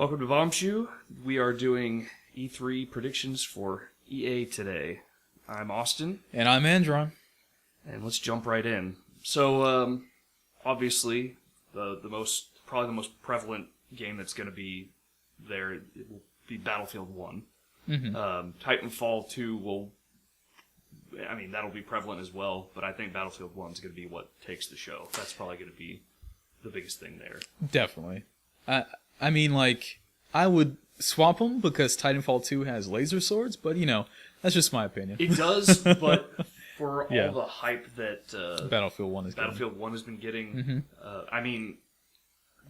Welcome to Bombchu. We are doing E3 predictions for EA today. I'm Austin. And I'm Andron. And let's jump right in. So, obviously, probably the most prevalent game that's going to be there, it will be Battlefield 1. Mm-hmm. Titanfall 2 that'll be prevalent as well, but I think Battlefield 1 is going to be what takes the show. That's probably going to be the biggest thing there. Definitely. I would swap them because Titanfall 2 has laser swords, but, that's just my opinion. It does, but for all the hype that Battlefield 1 has been getting,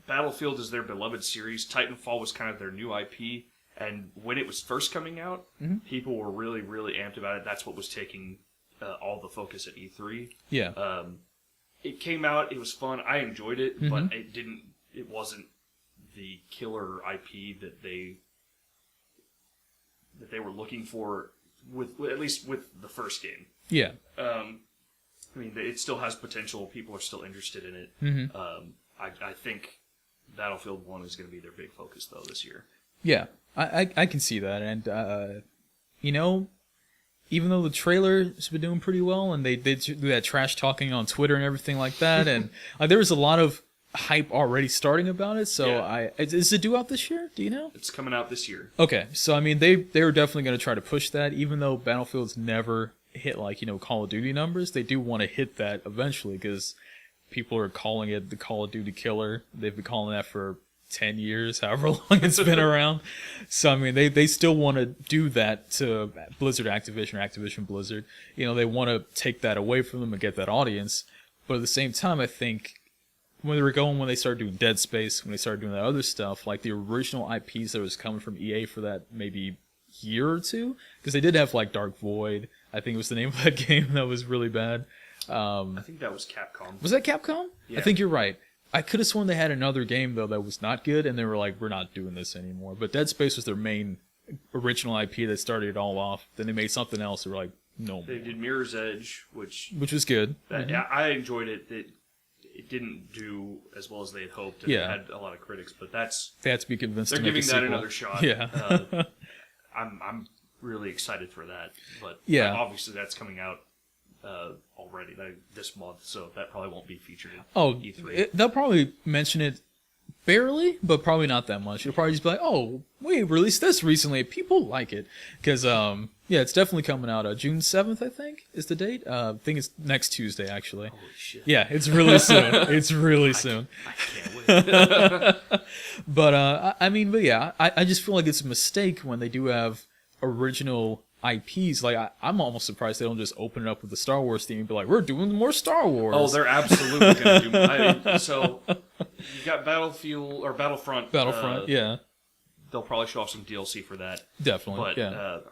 Battlefield is their beloved series. Titanfall was kind of their new IP, and when it was first coming out, people were really, really amped about it. That's what was taking all the focus at E3. Yeah. It came out, it was fun, I enjoyed it, but it wasn't the killer IP that they were looking for, at least with the first game. Yeah. It still has potential. People are still interested in it. Mm-hmm. I think Battlefield 1 is going to be their big focus, though, this year. Yeah, I can see that. And, even though the trailer has been doing pretty well, and they did do that trash talking on Twitter and everything like that, and there was a lot of hype already starting about it, so is it due out this year? Do you know? It's coming out this year. Okay, so they were definitely going to try to push that, even though Battlefield's never hit Call of Duty numbers. They do want to hit that eventually because people are calling it the Call of Duty killer. They've been calling that for 10 years, however long it's been around. So they still want to do that to Blizzard Activision or Activision Blizzard. They want to take that away from them and get that audience, but at the same time, I think when they started doing Dead Space, when they started doing that other stuff, like the original IPs that was coming from EA for that maybe year or two, because they did have Dark Void, I think it was the name of that game that was really bad. I think that was Capcom. Was that Capcom? Yeah. I think you're right. I could have sworn they had another game, though, that was not good, and they were like, we're not doing this anymore. But Dead Space was their main original IP that started it all off. Then they made something else, they were like, no. They did Mirror's Edge, which was good. I enjoyed it. It didn't do as well as they had hoped, and it had a lot of critics, but they had to be convinced they're to make giving a that sequel. another shot. Yeah. I'm really excited for that, but obviously that's coming out already this month, so that probably won't be featured in E3. They'll probably mention it barely, but probably not that much. It'll probably just be like, oh, we released this recently. People like it. Because, it's definitely coming out. June 7th, I think, is the date. I think it's next Tuesday, actually. Holy shit. Yeah, it's really soon. It's really soon. I can't wait. But I just feel like it's a mistake when they do have original IPs. I'm almost surprised they don't just open it up with the Star Wars theme and be like, we're doing more Star Wars. Oh, they're absolutely going to do. So you got Battlefield or Battlefront. Yeah. They'll probably show off some DLC for that. Definitely. But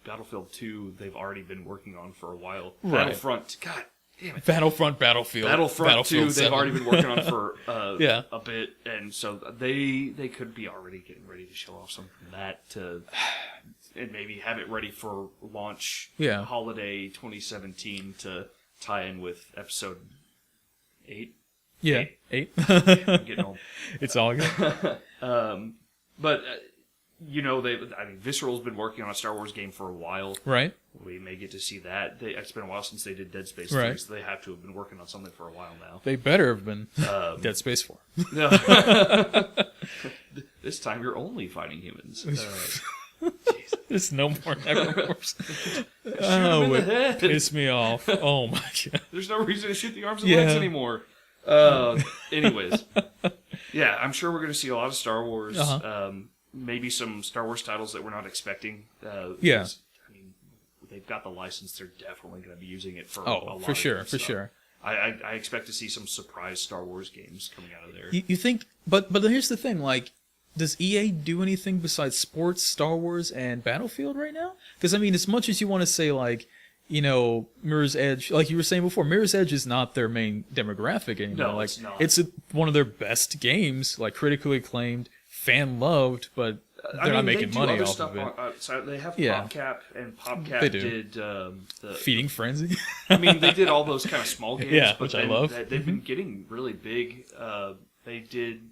Battlefield 2, they've already been working on for a while. Right. Battlefront, God damn it. Battlefield. Battlefield 2, they've already been working on for a bit, and so they could be already getting ready to show off something from that and maybe have it ready for launch holiday 2017 to tie in with episode 8. Yeah, 8. I'm getting old. It's all good. But Visceral's been working on a Star Wars game for a while. Right. We may get to see that. It's been a while since they did Dead Space 3, so they have to have been working on something for a while now. They better have been. Dead Space 4. No. This time you're only fighting humans. There's no more Nevermores. It piss me off. Oh my god. There's no reason to shoot the arms and legs anymore. Anyways. Yeah, I'm sure we're going to see a lot of Star Wars. Maybe some Star Wars titles that we're not expecting. They've got the license. They're definitely going to be using it for a lot for sure, of for sure. I expect to see some surprise Star Wars games coming out of there. You think, but here's the thing, does EA do anything besides sports, Star Wars, and Battlefield right now? Because, as much as you want to say, Mirror's Edge, like you were saying before, Mirror's Edge is not their main demographic anymore. No, it's not. It's one of their best games, critically acclaimed, fan-loved, but they're not making money off of it. So they have PopCap, and PopCap did the Feeding Frenzy. they did all those kind of small games, but which I love. They've been getting really big. They did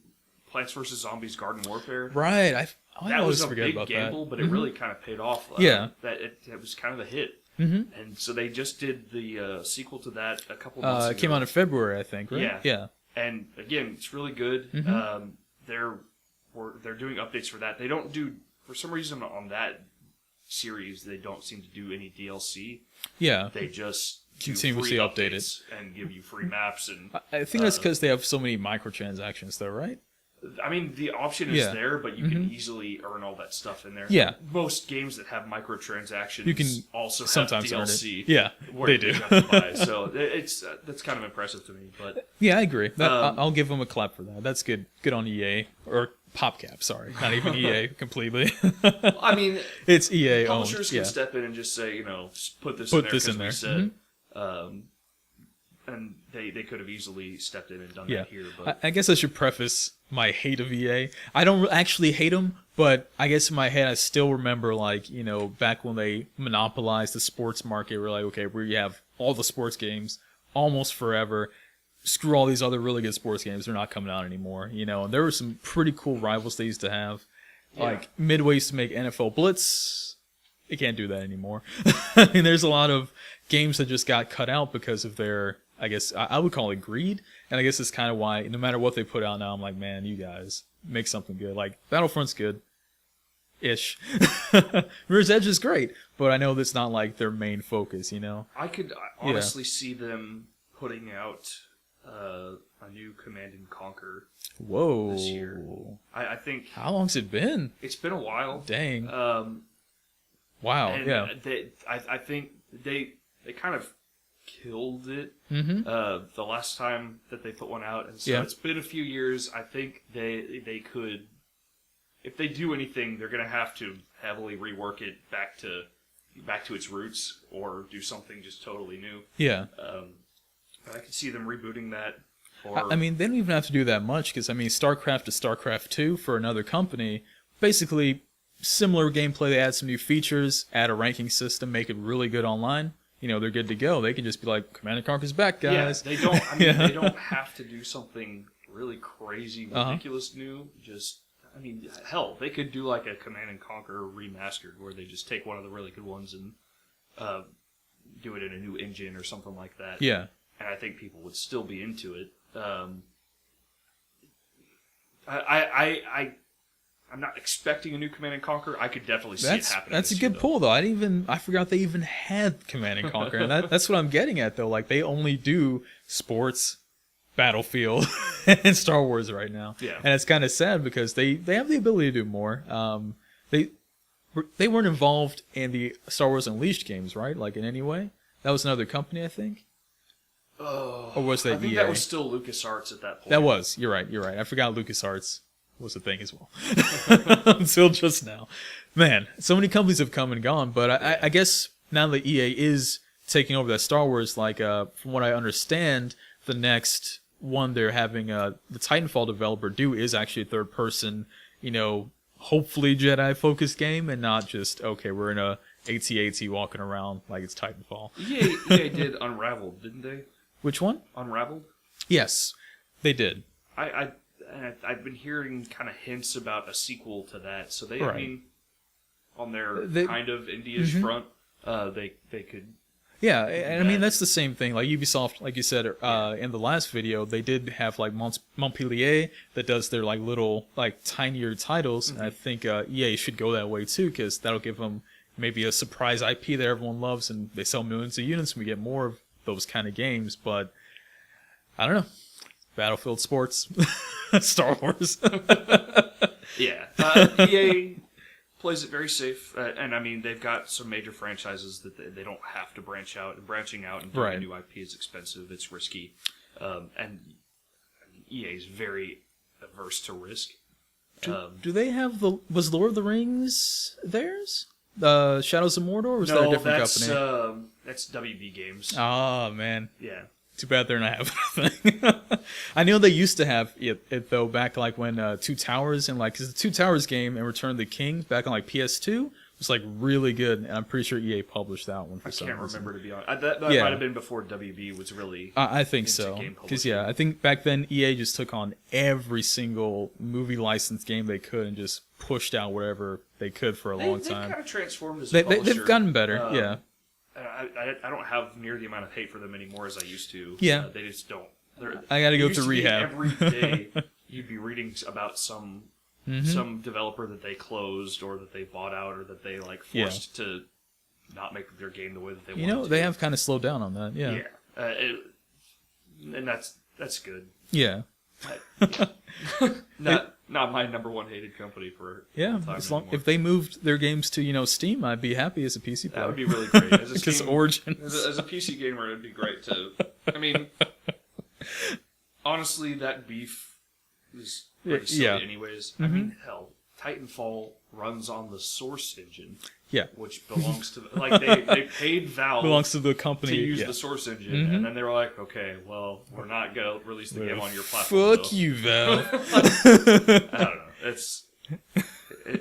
Plants vs. Zombies Garden Warfare. Right. That was a big gamble, but it really kind of paid off. That it was kind of a hit. Mm-hmm. And so they just did the sequel to that a couple months ago. It came out in February, I think, right? Yeah. Yeah. And again, it's really good. Mm-hmm. They're doing updates for that. They don't do, for some reason on that series, they don't seem to do any DLC. Yeah. They just continuously update it and give you free maps. And I think that's because they have so many microtransactions, though, right? I mean, the option is there, but you can easily earn all that stuff in there. Yeah. Most games that have microtransactions you can also have sometimes DLC. Yeah, they do. Have to buy. So that's kind of impressive to me. But yeah, I agree. I'll give them a clap for that. That's good. Good on EA or PopCap. Sorry, not even EA completely. I mean, it's EA. Publishers owned. can step in and just say, put this in there. We said. And they could have easily stepped in and done that here. But I guess I should preface my hate of EA. I don't actually hate them, but I guess in my head I still remember, back when they monopolized the sports market, we're like, okay, we have all the sports games almost forever. Screw all these other really good sports games. They're not coming out anymore, And there were some pretty cool rivals they used to have. Yeah. Like, Midway used to make NFL Blitz. They can't do that anymore. I mean, there's a lot of games that just got cut out because of their... I guess I would call it greed, and I guess it's kind of why no matter what they put out now, I'm like, man, you guys make something good. Like, Battlefront's good-ish. Mirror's Edge is great, but I know that's not like their main focus, I could honestly see them putting out a new Command & Conquer this year. I think... How long's it been? It's been a while. Dang. Wow, and yeah. I think they kind of killed it the last time that they put one out, and so it's been a few years. I think they could, if they do anything, they're going to have to heavily rework it back to its roots, or do something just totally new. Yeah. I could see them rebooting that. I mean, they don't even have to do that much, because StarCraft to StarCraft 2 for another company, basically similar gameplay. They add some new features, add a ranking system, make it really good online. They're good to go. They can just be like, Command & Conquer's back, guys. Yeah, they don't. I mean, they don't have to do something really crazy, ridiculous new. Hell, they could do like a Command & Conquer remastered, where they just take one of the really good ones and do it in a new engine or something like that. Yeah. And I think people would still be into it. I'm not expecting a new Command & Conquer. I could definitely see it happening. That's a good pull, though. I forgot they even had Command & Conquer. And that's what I'm getting at, though. Like, they only do sports, Battlefield, and Star Wars right now. Yeah. And it's kind of sad because they have the ability to do more. They weren't involved in the Star Wars Unleashed games, right? Like, in any way? That was another company, I think. Oh. Or was that I think EA? that was still LucasArts at that point. That was. You're right. I forgot LucasArts was a thing as well. Until just now. Man, so many companies have come and gone, but I guess now that EA is taking over that Star Wars, like, from what I understand, the next one they're having the Titanfall developer do is actually a third person, hopefully Jedi-focused game, and not just, okay, we're in a AT-AT walking around like it's Titanfall. EA did Unravel, didn't they? Which one? Unravel? Yes, they did. I've been hearing kind of hints about a sequel to that, so they, right. I mean, on their kind of indie-ish front, they could... Yeah, and I mean, that's the same thing. Like Ubisoft, like you said in the last video, they did have like Montpellier that does their like little, like tinier titles, and I think EA should go that way too, because that'll give them maybe a surprise IP that everyone loves, and they sell millions of units, and we get more of those kind of games, but I don't know. Battlefield Sports, Star Wars. Yeah. EA plays it very safe, and I mean, they've got some major franchises that they don't have to branch out, and branching out and doing a new IP is expensive, it's risky, and EA is very averse to risk. Do they have was Lord of the Rings theirs? Shadows of Mordor, or was that a different company? That's WB Games. Oh, man. Yeah. Too bad they're not having a thing. I know they used to have it though, back like when Two Towers and like, cause the Two Towers game and Return of the King back on like PS2 was like really good, and I'm pretty sure EA published that one for some reason. I can't remember, to be honest. That might have been before WB was really I think so. Because, I think back then EA just took on every single movie licensed game they could and just pushed out whatever they could for a long time. They've kind of transformed as a publisher. They've gotten better, I don't have near the amount of hate for them anymore as I used to. Yeah. They just don't. I got to go through rehab. Every day you'd be reading about some developer that they closed or that they bought out or that they like forced to not make their game the way that they wanted to. They have kind of slowed down on that. Yeah. And that's good. Yeah. Not my number one hated company for time if they moved their games to Steam, I'd be happy as a PC player. That would be really great. Because Origin, as a PC gamer, it'd be great to. I mean, honestly, that beef is pretty silly anyways. I mean, hell, Titanfall runs on the Source engine. Yeah. Which belongs to they paid Valve belongs to the company to use the Source engine, and then they were like, okay, well, we're not gonna release the game on your platform. Fuck you, Valve. I don't know. It's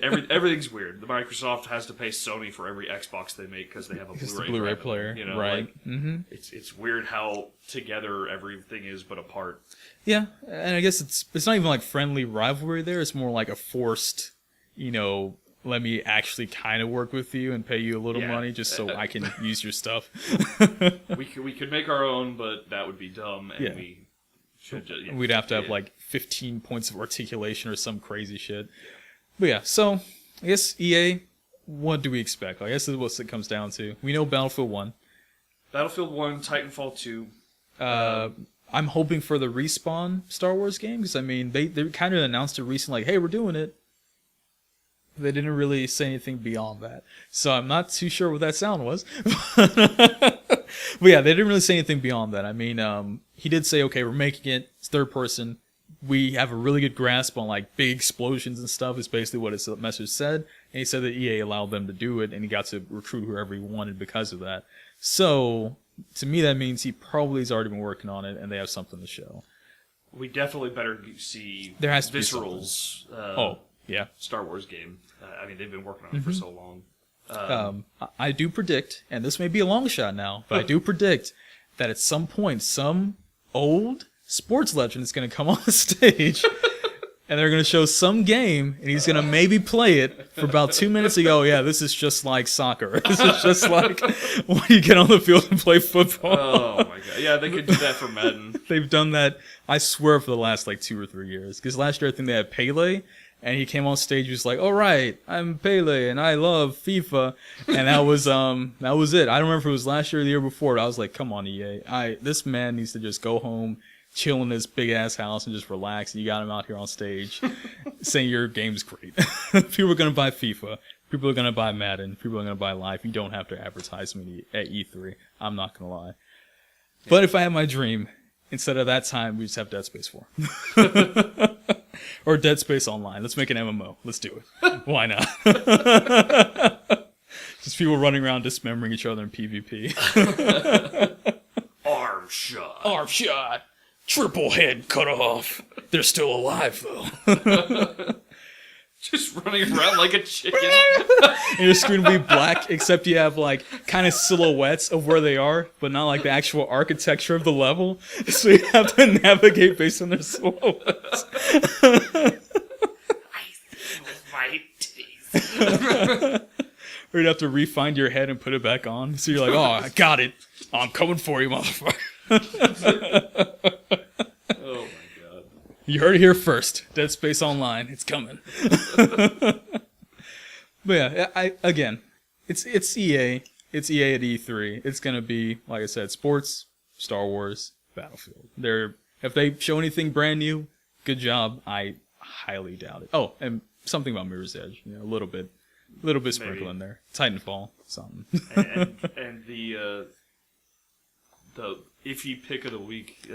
everything's weird. The Microsoft has to pay Sony for every Xbox they make because they have a Blu-ray player. Right. It's weird how together everything is but apart. Yeah, and I guess it's not even like friendly rivalry there. It's more like a forced, let me actually kind of work with you and pay you a little money just so I can use your stuff. we could make our own, but that would be dumb, and we should just... We'd have to have like 15 points of articulation or some crazy shit. But yeah, so I guess EA, what do we expect? I guess this is what it comes down to. We know Battlefield 1. Battlefield 1, Titanfall 2. I'm hoping for the Respawn Star Wars game, because, I mean, they kind of announced it recently, like, hey, we're doing it. They didn't really say anything beyond that. So I'm not too sure what that sound was. But yeah, they didn't really say anything beyond that. I mean, he did say, okay, we're making it. It's third person. We have a really good grasp on like big explosions and stuff is basically what his message said. And he said that EA allowed them to do it and he got to recruit whoever he wanted because of that. So to me, that means he probably has already been working on it and they have something to show. We definitely better see there has to Visceral's Star Wars game. I mean, they've been working on it for so long. I do predict, and this may be a long shot now, but I do predict that at some point, some old sports legend is going to come on the stage, and they're going to show some game, and he's going to maybe play it for about 2 minutes and go, yeah, this is just like soccer. This is just like when you get on the field and play football. Oh, my God. Yeah, they could do that for Madden. They've done that, I swear, for the last like 2 or 3 years. Because last year, I think they had Pele, and he came on stage, he was like, all right, I'm Pele, and I love FIFA. And that was it. I don't remember if it was last year or the year before, but I was like, come on, EA. This man needs to just go home, chill in his big-ass house, and just relax. And you got him out here on stage saying your game's great. People are going to buy FIFA. People are going to buy Madden. People are going to buy Life. You don't have to advertise me at E3. I'm not going to lie. Yeah. But if I had my dream, instead of that time, we just have Dead Space 4. Or Dead Space Online. Let's make an MMO. Let's do it. Why not? Just people running around dismembering each other in PvP. Arm shot. Arm shot. Triple head cut off. They're still alive, though. Just running around like a chicken. And your screen will be black, except you have like kind of silhouettes of where they are, but not like the actual architecture of the level. So you have to navigate based on their silhouettes. I see with my titties. Or you'd have to re-find your head and put it back on. So you're like, oh, I got it. I'm coming for you, motherfucker. Oh my God. You heard it here first. Dead Space Online. It's coming. But yeah, again, it's EA. It's EA at E3. It's going to be, like I said, sports, Star Wars, Battlefield. If they show anything brand new, good job. I highly doubt it. Oh, and something about Mirror's Edge. A little bit sprinkle in there. Titanfall, something. and the iffy pick of the week,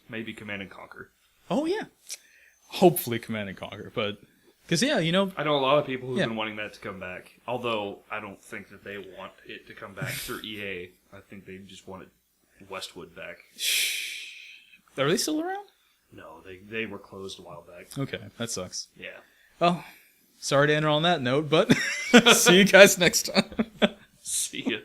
maybe Command & Conquer. Oh, yeah. Hopefully Command & Conquer, but... Because, I know a lot of people who've been wanting that to come back. Although, I don't think that they want it to come back through EA. I think they just wanted Westwood back. Are they still around? No, they were closed a while back. Okay, that sucks. Yeah. Well, sorry to end on that note, but see you guys next time. See ya.